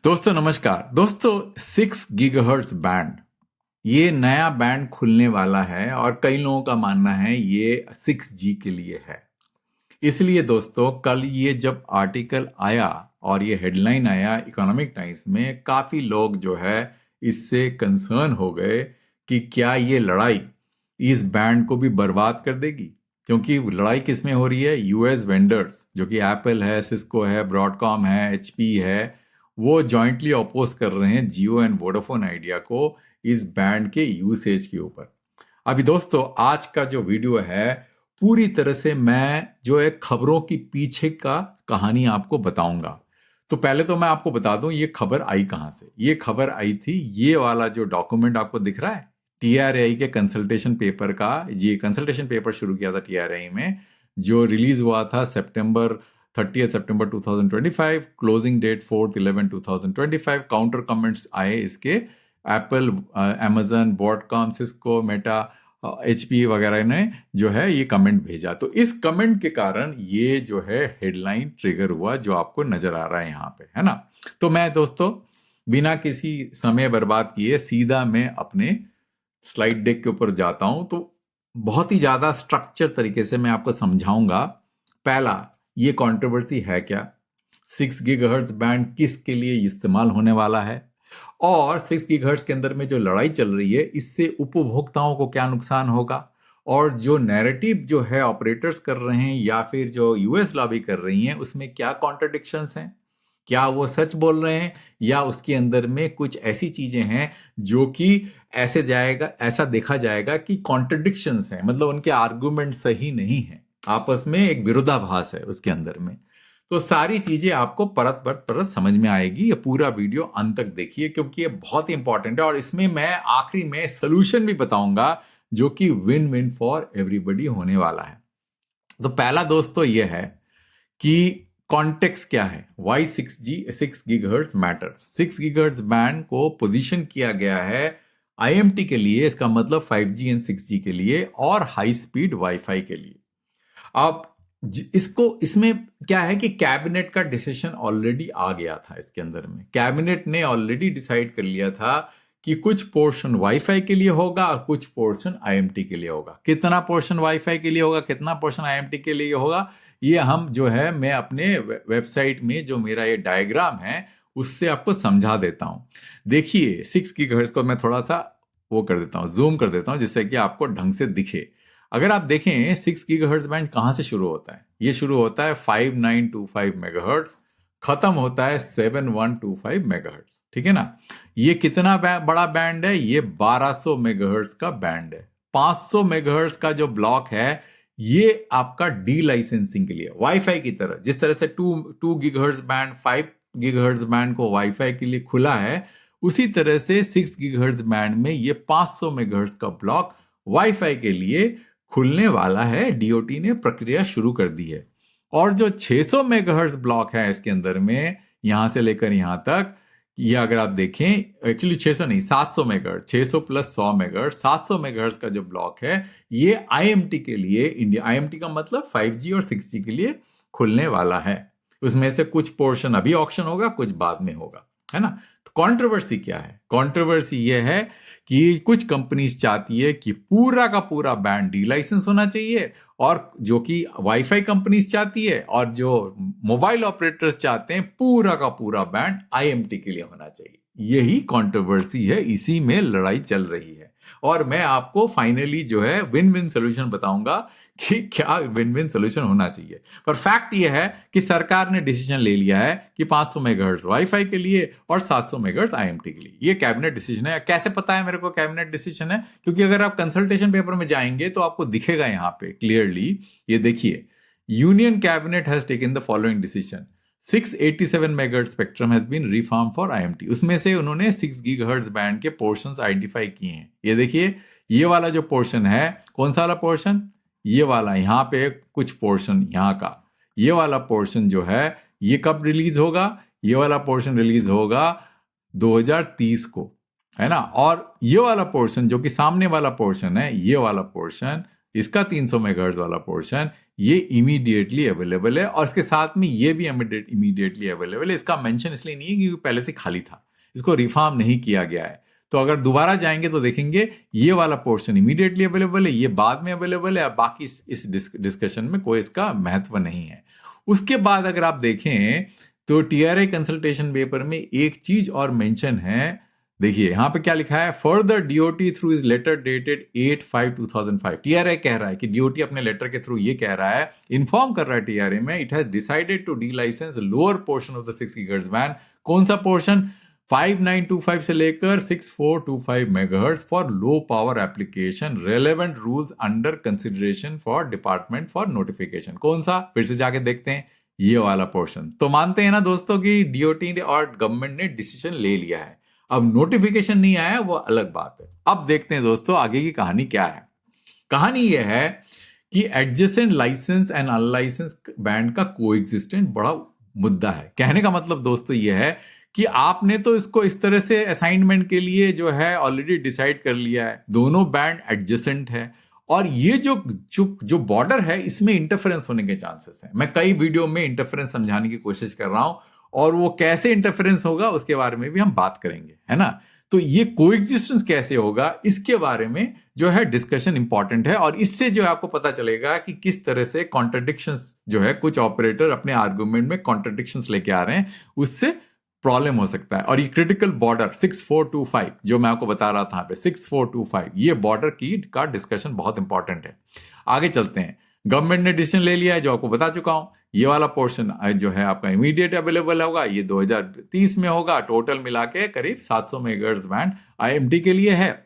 दोस्तों नमस्कार। दोस्तों 6 गीगाहर्ट्ज बैंड ये नया बैंड खुलने वाला है और कई लोगों का मानना है ये 6G के लिए है। इसलिए दोस्तों कल ये जब आर्टिकल आया और ये हेडलाइन आया इकोनॉमिक टाइम्स में, काफी लोग जो है इससे कंसर्न हो गए कि क्या ये लड़ाई इस बैंड को भी बर्बाद कर देगी। क्योंकि लड़ाई किस में हो रही है, यूएस वेंडर्स जो कि एप्पल है, सिस्को है, ब्रॉडकॉम है, एचपी है, वो जॉइंटली अपोज कर रहे हैं जियो एंड वोडाफोन आइडिया को इस बैंड के यूसेज के ऊपर। अभी दोस्तों आज का जो वीडियो है पूरी तरह से मैं जो है खबरों की पीछे का कहानी आपको बताऊंगा। तो पहले तो मैं आपको बता दूं ये खबर आई कहां से। ये खबर आई थी, ये वाला जो डॉक्यूमेंट आपको दिख रहा है टीआरआई के कंसल्टेशन पेपर का। ये कंसल्टेशन पेपर शुरू किया था टीआरआई में, जो रिलीज हुआ था सितंबर 30 सितंबर 2025, क्लोजिंग डेट 4/11/2025। काउंटर कमेंट्स आए इसके Apple, Amazon, Broadcom, Cisco, Meta, HP वगैरह ने जो है ये कमेंट भेजा। तो इस कमेंट के कारण ये जो है हेडलाइन ट्रिगर हुआ जो आपको नजर आ रहा है यहाँ पे, है ना। तो मैं दोस्तों बिना किसी समय बर्बाद किए सीधा मैं अपने स्लाइड डेक के ऊपर जाता हूं। तो बहुत ही ज्यादा स्ट्रक्चर तरीके से मैं आपको समझाऊंगा। पहला, ये कंट्रोवर्सी है क्या, 6 गीगाहर्ट्ज बैंड किसके लिए इस्तेमाल होने वाला है, और 6 गीगाहर्ट्ज के अंदर में जो लड़ाई चल रही है इससे उपभोक्ताओं को क्या नुकसान होगा, और जो नैरेटिव जो है ऑपरेटर्स कर रहे हैं या फिर जो यूएस लॉबी कर रही हैं उसमें क्या कॉन्ट्रडिक्शंस हैं, क्या वो सच बोल रहे हैं या उसके अंदर में कुछ ऐसी चीजें हैं जो कि ऐसा देखा जाएगा कि कॉन्ट्रडिक्शंस हैं, मतलब उनके आर्गुमेंट सही नहीं है, आपस में एक विरोधाभास है उसके अंदर में। तो सारी चीजें आपको परत परत समझ में आएगी। ये पूरा वीडियो अंत तक देखिए क्योंकि ये बहुत ही इंपॉर्टेंट है और इसमें मैं आखिरी में सोल्यूशन भी बताऊंगा जो कि विन विन फॉर एवरीबॉडी होने वाला है। तो पहला दोस्तों ये है कि कॉन्टेक्स्ट क्या है, why 6 gigahertz matters. 6 gigahertz band को पोजीशन किया गया है आईएमटी के लिए, इसका मतलब 5G एंड 6G के लिए और हाई स्पीड वाईफाई के लिए। अब इसको इसमें क्या है कि कैबिनेट का डिसीजन ऑलरेडी आ गया था। इसके अंदर में कैबिनेट ने ऑलरेडी डिसाइड कर लिया था कि कुछ पोर्शन वाईफाई के लिए होगा और कुछ पोर्शन आईएमटी के लिए होगा। कितना पोर्शन वाईफाई के लिए होगा, कितना पोर्शन आईएमटी के लिए होगा, ये हम जो है मैं अपने वेबसाइट में जो मेरा ये डायग्राम है उससे आपको समझा देता हूं। देखिए 6 गीगाहर्ट्ज को मैं थोड़ा सा वो कर देता हूं, जूम कर देता हूं जिससे कि आपको ढंग से दिखे। अगर आप देखें 6 गीगाहर्ट्ज बैंड कहां से शुरू होता है, ये शुरू होता है 5925 मेगाहर्ट्ज, खत्म होता है 7125 मेगाहर्ट्ज, ठीक है ना। ये कितना बड़ा बैंड है, ये 1200 मेगाहर्ट्ज का बैंड है। 500 मेगाहर्ट्ज का जो ब्लॉक है ये आपका डी लाइसेंसिंग के लिए, वाईफाई की तरह, जिस तरह से 2 गीगाहर्ट्ज बैंड 5 गीगाहर्ट्ज बैंड को वाईफाई के लिए खुला है, उसी तरह से 6 गीगाहर्ट्ज बैंड में ये 500 मेगाहर्ट्ज का ब्लॉक वाईफाई के लिए खुलने वाला है। डीओटी ने प्रक्रिया शुरू कर दी है। और जो 600 मेगाहर्ट्ज ब्लॉक है इसके अंदर में, यहां से लेकर यहां तक, ये अगर आप देखें, एक्चुअली 600 नहीं, 700 मेगाहर्ट्ज, 600 प्लस 100 मेगाहर्ट्ज, 700 मेगाहर्ट्ज का जो ब्लॉक है ये आईएमटी के लिए, इंडिया आईएमटी का मतलब 5G और 6G के लिए खुलने वाला है। उसमें से कुछ पोर्शन अभी ऑक्शन होगा, कुछ बाद में होगा, है ना। तो कंट्रोवर्सी क्या है, कंट्रोवर्सी ये है कि कुछ कंपनीज चाहती है कि पूरा का पूरा बैंड डी लाइसेंस होना चाहिए, और जो कि वाईफाई कंपनीज चाहती है और जो मोबाइल ऑपरेटर्स चाहते हैं पूरा का पूरा बैंड आईएमटी के लिए होना चाहिए। यही कंट्रोवर्सी है, इसी में लड़ाई चल रही है। और मैं आपको फाइनली जो है विन विन सोल्यूशन बताऊंगा कि क्या विन विन सोल्यूशन होना चाहिए। पर फैक्ट यह है कि सरकार ने डिसीजन ले लिया है कि 500 मेगाहर्ट्ज वाईफाई के लिए और 700 मेगाहर्ट्ज आईएमटी के लिए। ये कैबिनेट डिसीजन है। कैसे पता है मेरे को कैबिनेट डिसीजन है, क्योंकि अगर आप कंसल्टेशन पेपर में जाएंगे तो आपको दिखेगा यहां पे क्लियरली। ये देखिए, union cabinet has taken the following decision, 687 megahertz spectrum has been reform for IMT. उसमें से उन्होंने 6 गीगाहर्ट्ज बैंड के पोर्शंस आइडेंटिफाई किए हैं। ये देखिए, ये वाला जो पोर्शन है, कौन सा वाला पोर्शन, ये वाला, यहाँ पे कुछ पोर्शन यहाँ का, ये वाला पोर्शन जो है ये कब रिलीज होगा, ये वाला पोर्शन रिलीज होगा 2030 को, है ना। और ये वाला पोर्शन जो कि सामने वाला पोर्शन है, ये वाला पोर्शन, इसका 300 मेगाहर्ट्ज वाला पोर्शन, ये इमीडिएटली अवेलेबल है और इसके साथ में ये भी इमीडिएटली अवेलेबल है। इसका मेंशन इसलिए नहीं है क्योंकि पहले से खाली था, इसको रिफॉर्म नहीं किया गया है। तो अगर दोबारा जाएंगे तो देखेंगे ये वाला पोर्शन इमीडिएटली अवेलेबल है, ये बाद में अवेलेबल है, बाकी इस डिस्कशन में कोई इसका महत्व नहीं है। उसके बाद अगर आप देखें तो टीआरआई कंसल्टेशन पेपर में एक चीज और मेंशन है, देखिए यहां पे क्या लिखा है, further DoT through is letter dated 8/5/2005। TRAI कह रहा है कि डीओटी अपने लेटर के थ्रू ये कह रहा है, इन्फॉर्म कर रहा है टीआरआई में, it has decided to delicense lower portion of the 6 gigahertz band. कौन सा पोर्शन? 5925 से लेकर 6425 megahertz for low power application, relevant rules under consideration for department for notification. कौन सा? फिर से जाके देखते हैं, ये वाला पोर्शन। तो मानते हैं ना दोस्तों कि डीओटी और गवर्नमेंट ने डिसीजन ले लिया है, अब नोटिफिकेशन नहीं आया वो अलग बात है। अब देखते हैं दोस्तों आगे की कहानी क्या है। कहानी यह है कि adjacent license and unlicense band का कोएग्जिस्टेंट बड़ा मुद्दा है। कहने का मतलब दोस्तों यह है कि आपने तो इसको इस तरह से असाइनमेंट के लिए जो है ऑलरेडी डिसाइड कर लिया है, दोनों बैंड एडजेसेंट है और ये जो बॉर्डर है इसमें इंटरफेरेंस होने के चांसेस हैं। मैं कई वीडियो में इंटरफेरेंस समझाने की कोशिश कर रहा हूं और वो कैसे इंटरफेरेंस होगा उसके बारे में भी हम बात करेंगे, है ना। तो ये कोएग्जिस्टेंस कैसे होगा इसके बारे में जो है डिस्कशन इंपॉर्टेंट है और इससे जो है आपको पता चलेगा कि किस तरह से कॉन्ट्रडिक्शंस जो है, कुछ ऑपरेटर अपने आर्गुमेंट में कॉन्ट्रडिक्शंस लेके आ रहे हैं, उससे प्रॉब्लम हो सकता है। और ये क्रिटिकल बॉर्डर 6425 जो मैं आपको बता रहा था यहाँ पे 6425, ये बॉर्डर की का डिस्कशन बहुत इंपॉर्टेंट है। आगे चलते हैं। गवर्नमेंट ने डिसीजन ले लिया है जो आपको बता चुका हूं, ये वाला पोर्शन जो है आपका इमीडिएट अवेलेबल होगा, ये 2030 में होगा। टोटल मिला के करीब 700 मेगाहर्ट्ज बैंड आईएमटी के लिए है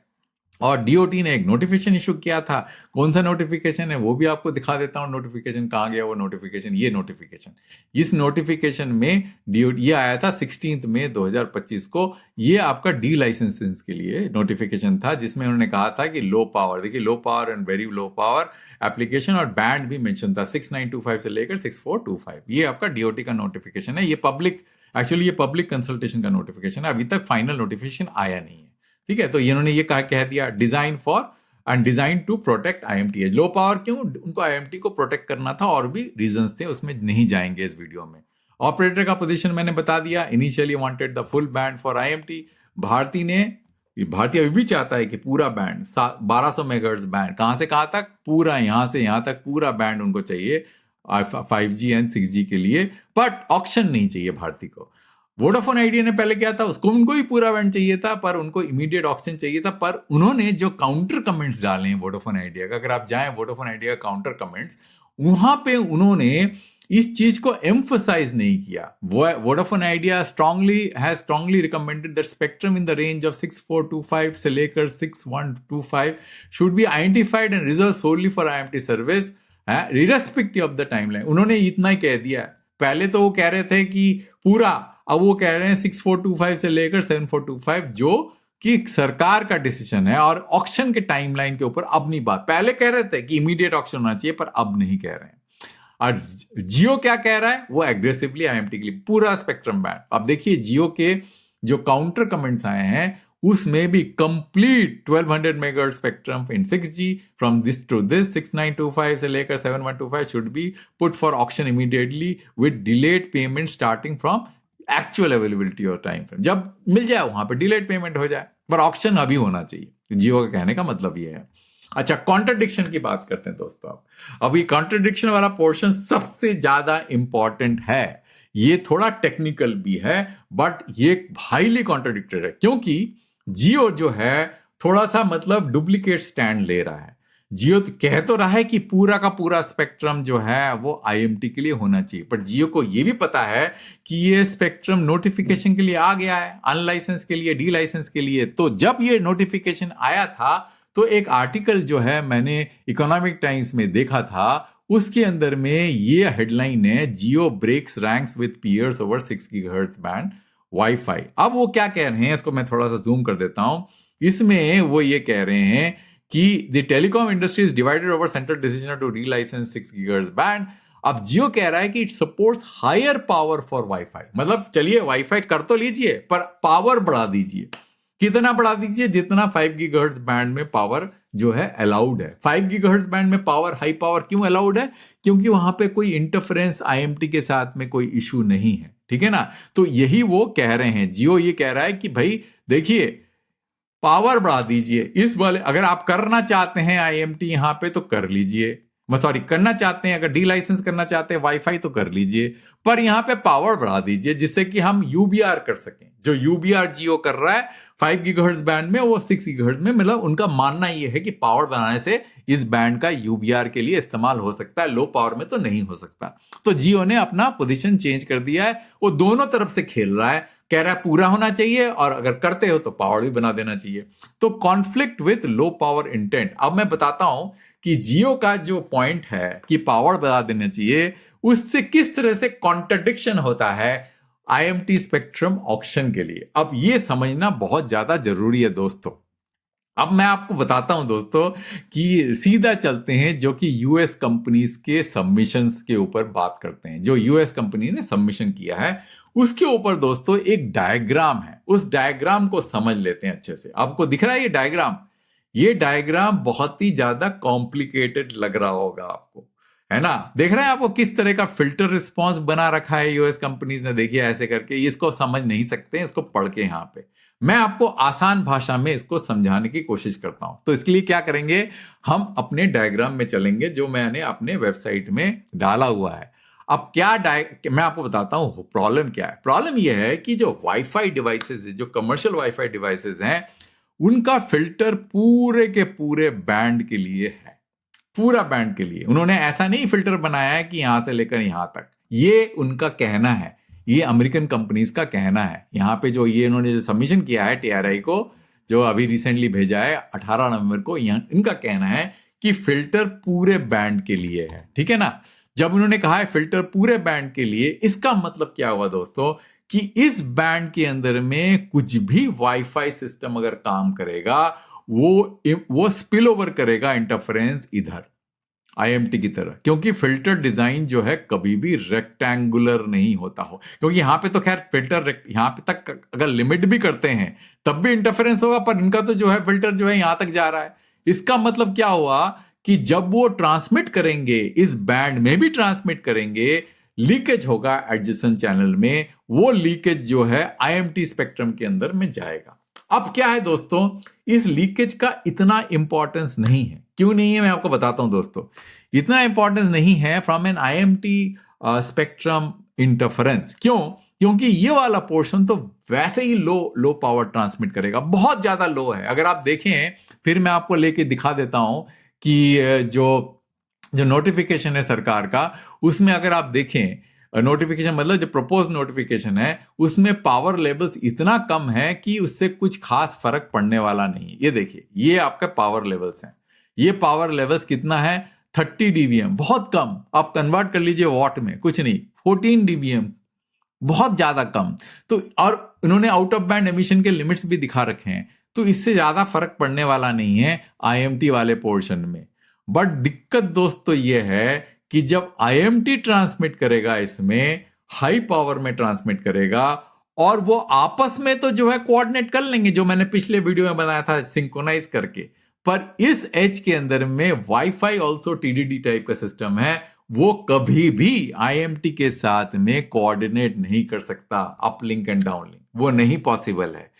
और डीओटी ने एक नोटिफिकेशन इशू किया था। कौन सा नोटिफिकेशन है वो भी आपको दिखा देता हूं। नोटिफिकेशन कहां गया वो नोटिफिकेशन, ये नोटिफिकेशन, इस नोटिफिकेशन में डीओटी ये आया था 16 मई 2025 को। ये आपका डी लाइसेंसिंग के लिए नोटिफिकेशन था जिसमें उन्होंने कहा था कि लो पावर, देखिए low power and very low power application और बैंड भी मेंशन था 6925 से लेकर 6425। ये आपका डीओटी का नोटिफिकेशन है। ये पब्लिक, एक्चुअली ये पब्लिक कंसल्टेशन का नोटिफिकेशन है, अभी तक फाइनल नोटिफिकेशन आया नहीं है, ठीक है। तो इन्होंने ये कह दिया design for and design to protect IMT. Low power क्यों? उनको आईएमटी को प्रोटेक्ट करना था और भी रीजंस थे, उसमें नहीं जाएंगे इस वीडियो में। ऑपरेटर का पोजीशन मैंने बता दिया, initially wanted the full band for IMT. भारतीय अभी भी चाहता है कि पूरा बैंड 1200 मेगाहर्ट्ज बैंड, कहां से कहां तक? पूरा यहां से यहां तक पूरा बैंड उनको चाहिए 5G एंड 6G के लिए, बट ऑक्शन नहीं चाहिए भारती को। वोडाफोन आइडिया ने पहले क्या था, उसको उनको भी पूरा बैंड चाहिए था पर उनको इमीडिएट ऑक्शन चाहिए था। पर उन्होंने जो काउंटर कमेंट्स डाले हैं वोडाफोन आइडिया का, अगर आप जाएं वोडाफोन आइडिया का काउंटर कमेंट्स, वहां पे उन्होंने इस चीज को एम्फसाइज नहीं किया। Vodafone Idea has strongly recommended that spectrum in the range of 6425 से लेकर 6125 should be identified and reserve solely for IMT service respective of the timeline. उन्होंने इतना ही कह दिया। पहले तो वो कह रहे थे कि पूरा, अब वो कह रहे हैं 6425 से लेकर 7425 जो कि सरकार का डिसीजन है और ऑक्शन के टाइमलाइन के ऊपर अब नहीं बात। पहले कह रहे थे कि इमीडिएट ऑक्शन होना चाहिए पर अब नहीं कह रहे हैं। और जियो क्या कह रहा है, वो एग्रेसिवली आईएमटी के लिए पूरा स्पेक्ट्रम बैंड। अब देखिए जियो के जो काउंटर कमेंट्स आए हैं उसमें भी complete 1200 megahertz spectrum in 6G from this to this 6925 से लेकर 7125 should be put for auction immediately with delayed payment starting from actual availability और टाइम फ्रेम। जब मिल जाए वहां पर डिलेड पेमेंट हो जाए, पर ऑक्शन अभी होना चाहिए। जियो का कहने का मतलब ये है। अच्छा, कॉन्ट्रडिक्शन की बात करते हैं दोस्तों। अब ये कॉन्ट्रडिक्शन वाला पोर्शन सबसे ज्यादा इंपॉर्टेंट है। ये थोड़ा टेक्निकल भी है बट ये हाईली कॉन्ट्रडिक्टेड है, क्योंकि जियो जो है थोड़ा सा मतलब डुप्लीकेट स्टैंड ले रहा है। जियो तो कह तो रहा है कि पूरा का पूरा स्पेक्ट्रम जो है वो आईएमटी के लिए होना चाहिए, पर जियो को ये भी पता है कि ये स्पेक्ट्रम नोटिफिकेशन के लिए आ गया है, अनलाइसेंस के लिए, डी लाइसेंस के लिए। तो जब ये नोटिफिकेशन आया था तो एक आर्टिकल जो है मैंने इकोनॉमिक टाइम्स में देखा था, उसके अंदर में ये हेडलाइन है, Jio breaks ranks with peers over 6 gigahertz band WiFi. अब वो क्या कह रहे हैं, इसको मैं थोड़ा सा जूम कर देता हूं। इसमें वो ये कह रहे हैं कि the telecom industry is divided over central decision to relicense 6 gigahertz band. अब जियो कह रहा है कि it supports higher power for WiFi. मतलब चलिए वाईफाई कर तो लीजिए पर पावर बढ़ा दीजिए। कितना बढ़ा दीजिए? जितना 5 गीगाहर्ट्ज बैंड में पावर जो है अलाउड है। 5 गीगाहर्ट्ज बैंड में पावर, हाई पावर क्यों अलाउड है? क्योंकि वहां पे कोई इंटरफेरेंस आईएमटी के साथ में कोई इशू नहीं है, ठीक है ना। तो यही वो कह रहे हैं, जियो ये कह रहा है कि भाई देखिए पावर बढ़ा दीजिए इस वाले, अगर आप करना चाहते हैं आईएमटी यहां पे तो कर लीजिए, सॉरी करना चाहते हैं, अगर डी लाइसेंस करना चाहते हैं वाईफाई तो कर लीजिए, पर यहां पे पावर बढ़ा दीजिए जिससे कि हम यूबीआर कर सकें। जो यूबीआर जियो कर रहा है 5 गीगाहर्ट्ज बैंड में, वो 6 गीगाहर्ट्ज में, मतलब उनका मानना यह है कि पावर बढ़ाने से इस बैंड का यूबीआर के लिए इस्तेमाल हो सकता है, लो पावर में तो नहीं हो सकता। तो जियो ने अपना पोजीशन चेंज कर दिया है, वो दोनों तरफ से खेल रहा है, कह रहा है पूरा होना चाहिए और अगर करते हो तो पावर भी बना देना चाहिए। तो conflict with low power intent. अब मैं बताता हूं कि जियो का जो पॉइंट है कि पावर बढ़ा देना चाहिए, उससे किस तरह से कॉन्ट्रडिक्शन होता है आईएमटी स्पेक्ट्रम ऑक्शन के लिए। अब ये समझना बहुत ज्यादा जरूरी है दोस्तों। अब मैं आपको बताता हूं दोस्तों कि सीधा चलते हैं जो कि यूएस कंपनीज के सबमिशंस के ऊपर बात करते हैं। जो यूएस कंपनी ने सबमिशन किया है उसके ऊपर दोस्तों एक डायग्राम है, उस डायग्राम को समझ लेते हैं अच्छे से। आपको दिख रहा है ये डायग्राम? ये डायग्राम बहुत ही ज्यादा कॉम्प्लिकेटेड लग रहा होगा आपको, है ना। देख रहे हैं आपको किस तरह का फिल्टर रिस्पॉन्स बना रखा है यूएस कंपनीज ने। देखिए ऐसे करके, इसको समझ नहीं सकते, इसको पढ़ के यहाँ पे मैं आपको आसान भाषा में इसको समझाने की कोशिश करता हूं। तो इसके लिए क्या करेंगे, हम अपने डायग्राम में चलेंगे जो मैंने अपने वेबसाइट में डाला हुआ है। अब क्या मैं आपको बताता हूं प्रॉब्लम क्या है। प्रॉब्लम यह है कि जो वाईफाई डिवाइसेस है, जो कमर्शियल वाईफाई डिवाइसेस हैं, उनका फिल्टर पूरे के पूरे बैंड के लिए है, पूरा बैंड के लिए। उन्होंने ऐसा नहीं फिल्टर बनाया है कि यहां से लेकर यहां तक, ये उनका कहना है, ये अमेरिकन कंपनीज का कहना है। यहां पे जो ये इन्होंने जो सबमिशन किया है टीआरआई को, जो अभी रिसेंटली भेजा है 18 नवंबर को, इनका कहना है कि फिल्टर पूरे बैंड के लिए है, ठीक है ना। जब उन्होंने कहा है फिल्टर पूरे बैंड के लिए, इसका मतलब क्या हुआ दोस्तों कि इस बैंड के अंदर में कुछ भी वाईफाई सिस्टम अगर काम करेगा वो स्पिल ओवर करेगा इंटरफेरेंस इधर आईएमटी की तरह, क्योंकि फिल्टर डिजाइन जो है कभी भी रेक्टेंगुलर नहीं होता हो। क्योंकि यहां पे तो खैर फिल्टर यहां पे तक अगर लिमिट भी करते हैं तब भी इंटरफेरेंस होगा, पर इनका तो जो है फिल्टर जो है यहां तक जा रहा है। इसका मतलब क्या हुआ कि जब वो ट्रांसमिट करेंगे, इस बैंड में भी ट्रांसमिट करेंगे, लीकेज होगा एडजेसेंट चैनल में, वो लीकेज जो है आईएमटी स्पेक्ट्रम के अंदर में जाएगा। अब क्या है दोस्तों, इस लीकेज का इतना इंपॉर्टेंस नहीं है। क्यों नहीं है मैं आपको बताता हूं दोस्तों। इतना इंपॉर्टेंस नहीं है from an IMT spectrum interference. क्यों? क्योंकि ये वाला पोर्शन तो वैसे ही लो पावर ट्रांसमिट करेगा, बहुत ज्यादा लो है। अगर आप देखें, फिर मैं आपको लेके दिखा देता हूं कि जो नोटिफिकेशन है सरकार का, उसमें अगर आप देखें, नोटिफिकेशन मतलब जो प्रपोज नोटिफिकेशन है, उसमें पावर लेवल्स इतना कम है कि उससे कुछ खास फर्क पड़ने वाला नहीं है। ये देखिए, ये आपका पावर लेवल्स हैं। ये पावर लेवल्स कितना है? 30 डीबीएम, बहुत कम। आप कन्वर्ट कर लीजिए वॉट में, कुछ नहीं, 14 डीबीएम, बहुत ज्यादा कम। तो और इन्होंने आउट ऑफ बैंड एमिशन के लिमिट्स भी दिखा रखे हैं, तो इससे ज्यादा फर्क पड़ने वाला नहीं है आईएमटी वाले पोर्शन में। बट दिक्कत दोस्तों ये है कि जब आईएमटी ट्रांसमिट करेगा, इसमें हाई पावर में ट्रांसमिट करेगा, और वो आपस में तो जो है कोऑर्डिनेट कर लेंगे, जो मैंने पिछले वीडियो में बनाया था सिंक्रोनाइज करके। पर इस एज के अंदर में वाईफाई ऑल्सो टीडीडी टाइप का सिस्टम है, वो कभी भी आईएमटी के साथ में कोऑर्डिनेट नहीं कर सकता, अपलिंक एंड डाउनलिंक, वो नहीं पॉसिबल है।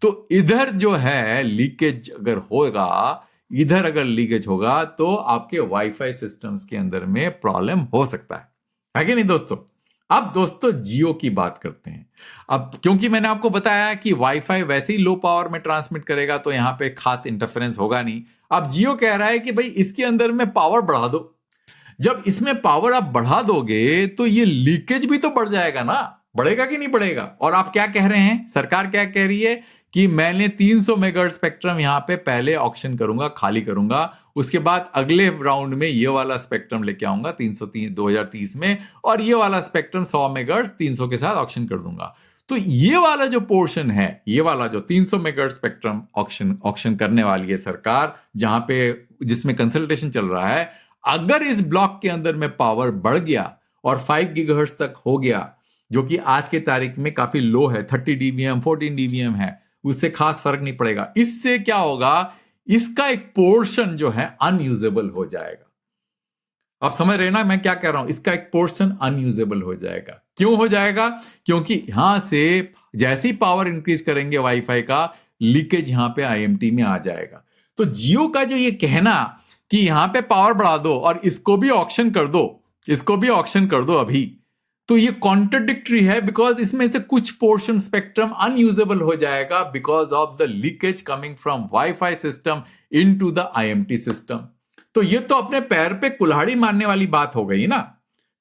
तो इधर जो है लीकेज अगर होगा, इधर अगर लीकेज होगा तो आपके वाईफाई सिस्टम्स के अंदर में प्रॉब्लम हो सकता है कि नहीं दोस्तों। अब दोस्तों जियो की बात करते हैं। अब क्योंकि मैंने आपको बताया कि वाईफाई वैसे ही लो पावर में ट्रांसमिट करेगा तो यहां पे खास इंटरफेरेंस होगा नहीं। अब जियो कह रहा है कि भाई इसके अंदर में पावर बढ़ा दो। जब इसमें पावर आप बढ़ा दोगे तो ये लीकेज भी तो बढ़ जाएगा ना, बढ़ेगा कि नहीं बढ़ेगा। और आप क्या कह रहे हैं, सरकार क्या कह रही है कि मैंने 300 मेगाहर्ट्ज स्पेक्ट्रम यहां पे पहले ऑक्शन करूंगा, खाली करूंगा, उसके बाद अगले राउंड में ये वाला स्पेक्ट्रम लेके आऊंगा 2030 में, और ये वाला स्पेक्ट्रम 100 मेगाहर्ट्ज 300 के साथ ऑक्शन कर दूंगा। तो ये वाला जो पोर्शन है, ये वाला जो 300 मेगाहर्ट्ज स्पेक्ट्रम ऑक्शन करने वाली है सरकार, जहां पे जिसमें कंसल्टेशन चल रहा है, अगर इस ब्लॉक के अंदर में पावर बढ़ गया और 5 गीगाहर्ट्ज तक हो गया, जो कि आज के तारीख में काफी लो है, 30 डीबीएम 14 डीबीएम है, उससे खास फर्क नहीं पड़ेगा। इससे क्या होगा, इसका एक पोर्शन जो है अनयूजेबल हो जाएगा। आप समझ रहे हैं ना मैं क्या कह रहा हूं? इसका एक पोर्शन अनयूजेबल हो जाएगा। क्यों हो जाएगा? क्योंकि यहां से जैसे ही पावर इंक्रीज करेंगे वाईफाई का, लीकेज यहां पे आईएमटी में आ जाएगा। तो जियो का जो ये कहना कि यहां पे पावर बढ़ा दो और इसको भी ऑक्शन कर दो, इसको भी ऑक्शन कर दो अभी, तो ये कॉन्ट्रडिक्टरी है, बिकॉज इसमें से कुछ पोर्शन स्पेक्ट्रम अनयूजेबल हो जाएगा because of the leakage coming from wifi system into the IMT system. तो ये तो अपने पैर पे कुल्हाड़ी मारने वाली बात हो गई ना,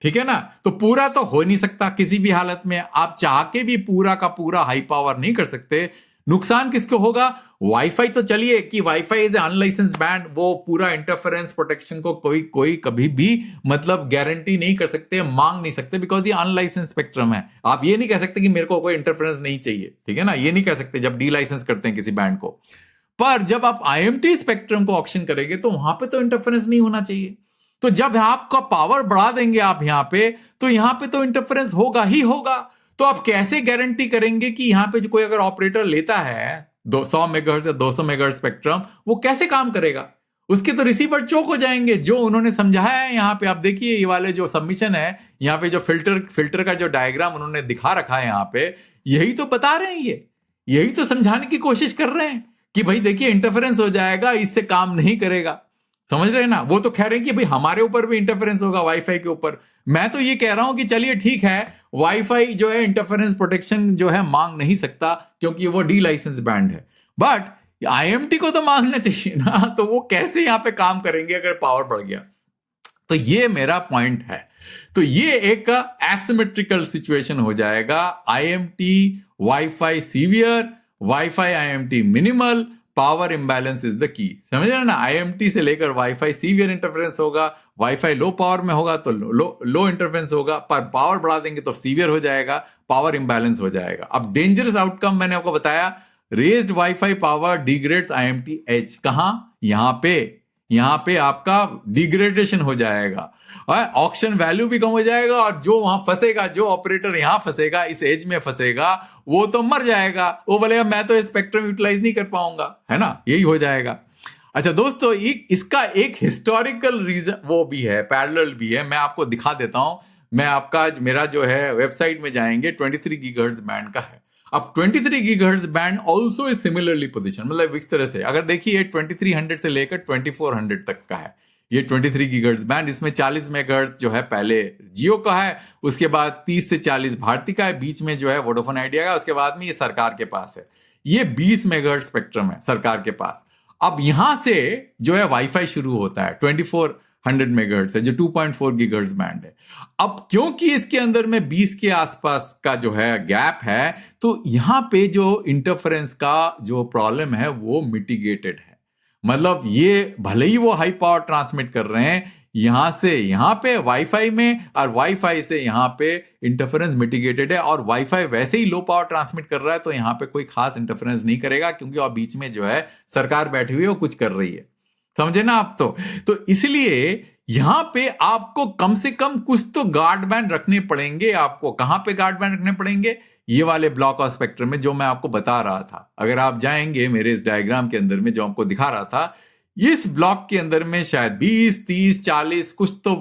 ठीक है ना? तो पूरा तो हो नहीं सकता किसी भी हालत में, आप चाह के भी पूरा का पूरा हाई पावर नहीं कर सकते। नुकसान किसको होगा? वाईफाई तो चलिए कि वाईफाई इज अनलाइसेंस बैंड, वो पूरा इंटरफेरेंस प्रोटेक्शन को कोई कोई कभी भी मतलब गारंटी नहीं कर सकते, मांग नहीं सकते, बिकॉज ये अनलाइसेंस स्पेक्ट्रम है। आप ये नहीं कह सकते कि मेरे को कोई इंटरफेरेंस नहीं चाहिए, ठीक है ना? ये नहीं कह सकते जब डी लाइसेंस करते हैं किसी बैंड को। पर जब आप आईएमटी स्पेक्ट्रम को ऑक्शन करेंगे तो वहां पे तो इंटरफेरेंस नहीं होना चाहिए। तो जब आपका पावर बढ़ा देंगे आप यहां पे, तो यहां पे तो इंटरफेरेंस होगा ही होगा। तो आप कैसे गारंटी करेंगे कि यहां पे जो कोई अगर ऑपरेटर लेता है 200 मेगाहर्ट्ज या 200 मेगाहर्ट्ज स्पेक्ट्रम, वो कैसे काम करेगा? उसके तो रिसीवर चौक हो जाएंगे। जो उन्होंने समझाया है यहां पे, आप देखिए ये वाले जो सबमिशन है, यहां पे जो फिल्टर का जो डायग्राम उन्होंने दिखा रखा है यहां पे, यही तो बता रहे हैं, ये यही तो समझाने की कोशिश कर रहे हैं कि भाई देखिए इंटरफेरेंस हो जाएगा, इससे काम नहीं करेगा। समझ रहे हैं ना? वो तो कह रहे हैं कि भाई हमारे ऊपर भी इंटरफेरेंस होगा वाईफाई के ऊपर। मैं तो ये कह रहा हूं कि चलिए ठीक है, वाईफाई जो है इंटरफेरेंस प्रोटेक्शन जो है मांग नहीं सकता क्योंकि वो डी लाइसेंस बैंड है, बट आईएमटी को तो मांगना चाहिए ना। तो वो कैसे यहां पे काम करेंगे अगर पावर बढ़ गया? तो ये मेरा पॉइंट है। तो ये एक एसिमेट्रिकल सिचुएशन हो जाएगा। IMT wifi severe, wifi IMT minimal, power imbalance is the key. समझ रहे ना? आईएमटी से लेकर वाईफाई सीवियर इंटरफेरेंस होगा, वाईफाई लो पावर में होगा तो लो इंटरफेरेंस होगा, पर पावर बढ़ा देंगे तो सीवियर हो जाएगा, पावर इंबैलेंस हो जाएगा। अब डेंजरस आउटकम मैंने आपको बताया, raised WiFi power degrades IMT edge. कहां? यहां पे आपका डिग्रेडेशन हो जाएगा और ऑक्शन वैल्यू भी कम हो जाएगा, और जो वहां फंसेगा, जो ऑपरेटर यहां फंसेगा, इस एज में फंसेगा, वो तो मर जाएगा। वो बोलेगा मैं तो स्पेक्ट्रम यूटिलाइज नहीं कर पाऊंगा, है ना? यही हो जाएगा। अच्छा दोस्तों, इसका एक हिस्टोरिकल रीजन वो भी है, पैरेलल भी है, मैं आपको दिखा देता हूं। मैं आपका मेरा जो है वेबसाइट में जाएंगे, 23 गीगाहर्ट्ज बैंड का है। अब 23 gigahertz band also is similarly position, मतलब इस तरह से अगर देखिए 2300 से लेकर 2400 तक का है ये 23 गीगाहर्ट्ज बैंड। इसमें 40 मेगाहर्ट्ज जो है पहले जियो का है, उसके बाद 30 से 40 भारती का है, बीच में जो है वोडाफोन आइडिया का, उसके बाद में ये सरकार के पास है। ये 20 मेगाहर्ट्ज स्पेक्ट्रम है सरकार के पास। अब यहां से जो है वाईफाई शुरू होता है, 2400 मेगाहर्ट्ज है, जो 2.4 गीगाहर्ट्ज बैंड है। अब क्योंकि इसके अंदर में 20 के आसपास का जो है गैप है, तो यहां पे जो इंटरफेरेंस का जो प्रॉब्लम है वो मिटिगेटेड है। मतलब ये भले ही वो हाई पावर ट्रांसमिट कर रहे हैं यहां से यहां पे वाईफाई में, और वाईफाई से यहां पे इंटरफेरेंस मिटिगेटेड है, और वाईफाई वैसे ही लो पावर ट्रांसमिट कर रहा है, तो यहां पे कोई खास इंटरफेरेंस नहीं करेगा, क्योंकि और बीच में जो है सरकार बैठी हुई है, वो कुछ कर रही है। समझे ना आप? तो इसलिए यहां पे आपको कम से कम कुछ तो गार्ड बैंड रखने पड़ेंगे। आपको कहां पे गार्ड बैंड रखने पड़ेंगे? ये वाले ब्लॉक ऑफ स्पेक्ट्रम में, जो मैं आपको बता रहा था। अगर आप जाएंगे मेरे इस डायग्राम के अंदर में जो आपको दिखा रहा था, इस ब्लॉक के अंदर में शायद 20, 30, 40 कुछ तो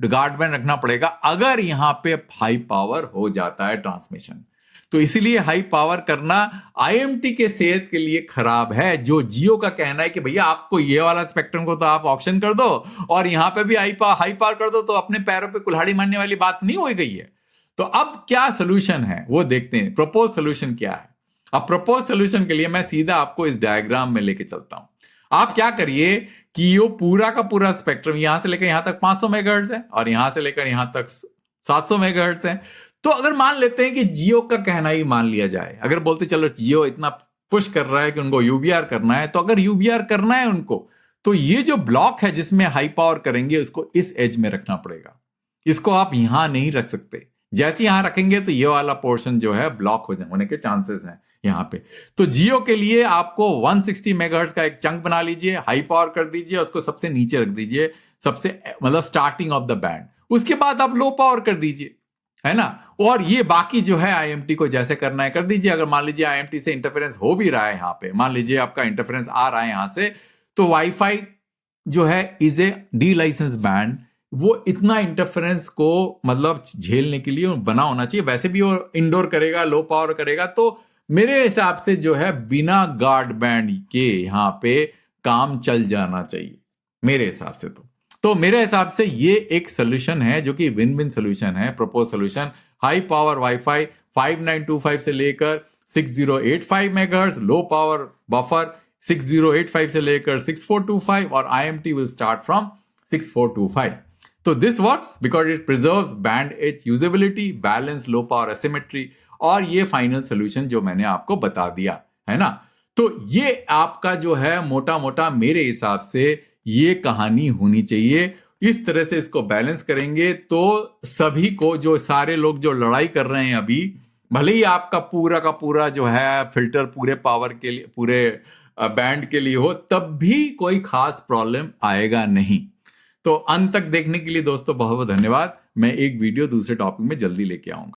गार्ड बैंड रखना पड़ेगा, अगर यहां पे हाई पावर हो जाता है ट्रांसमिशन। तो इसीलिए हाई पावर करना आईएमटी के सेहत के लिए खराब है। जो जियो का कहना है कि भैया आपको ये वाला स्पेक्ट्रम को तो आप ऑप्शन कर दो और यहां पे भी हाई पावर कर दो, तो अपने पैरों पे कुल्हाड़ी मारने वाली बात नहीं हो गई है। तो अब क्या सोल्यूशन है वो देखते हैं। प्रपोज सोल्यूशन क्या है? अब प्रपोज सोल्यूशन के लिए मैं सीधा आपको इस डायग्राम में लेके चलता हूं। आप क्या करिए कि ये पूरा का पूरा स्पेक्ट्रम यहां से लेकर यहां तक 500 मेगाहर्ट्ज है, और यहां से लेकर यहां तक 700 मेगाहर्ट्ज है। तो अगर मान लेते हैं कि जियो का कहना ही मान लिया जाए, अगर बोलते चलो जियो इतना पुश कर रहा है कि उनको यूबीआर करना है, तो अगर यूबीआर करना है उनको, तो ये जो ब्लॉक है जिसमें हाई पावर करेंगे, उसको इस एज में रखना पड़ेगा। इसको आप यहां नहीं रख सकते। जैसे यहां रखेंगे तो ये वाला पोर्शन जो है ब्लॉक होने के चांसेस हैं यहां पे। तो जियो के लिए आपको 160 मेगाहर्ट्ज का एक चंक बना लीजिए, हाई पावर कर दीजिए, उसको सबसे नीचे रख दीजिए, सबसे मतलब स्टार्टिंग ऑफ द बैंड। उसके बाद आप लो पावर कर दीजिए, है ना? और ये बाकी जो है आईएमटी को जैसे करना है कर दीजिए। अगर मान लीजिए आईएमटी से इंटरफेरेंस हो भी रहा है, यहां पे मान लीजिए आपका इंटरफेरेंस आ रहा है यहां से, तो वाईफाई जो है is a delicense band, वो इतना इंटरफेरेंस को मतलब झेलने के लिए बना होना चाहिए। वैसे भी वो इंडोर करेगा, लो पावर करेगा, तो मेरे हिसाब से जो है बिना गार्ड बैंड के यहाँ पे काम चल जाना चाहिए मेरे हिसाब से। तो मेरे हिसाब से ये एक सोल्यूशन है जो कि विन विन सोल्यूशन है, propose solution. High power wifi 5925 से लेकर 6085 मेगाहर्ट्ज, लो पावर बफर 6085 से लेकर 6425, और IMT will start from 6425. So this works because it preserves band edge usability, balance low power asymmetry, और ये फाइनल सोल्यूशन जो मैंने आपको बता दिया है ना। तो ये आपका जो है मोटा मोटा मेरे हिसाब से ये कहानी होनी चाहिए। इस तरह से इसको बैलेंस करेंगे तो सभी को, जो सारे लोग जो लड़ाई कर रहे हैं अभी, भले ही आपका पूरा का पूरा जो है फिल्टर पूरे पावर के लिए, पूरे बैंड के लिए हो, तब भी कोई खास प्रॉब्लम आएगा नहीं। तो अंत तक देखने के लिए दोस्तों बहुत बहुत धन्यवाद। मैं एक वीडियो दूसरे टॉपिक में जल्दी लेके आऊंगा।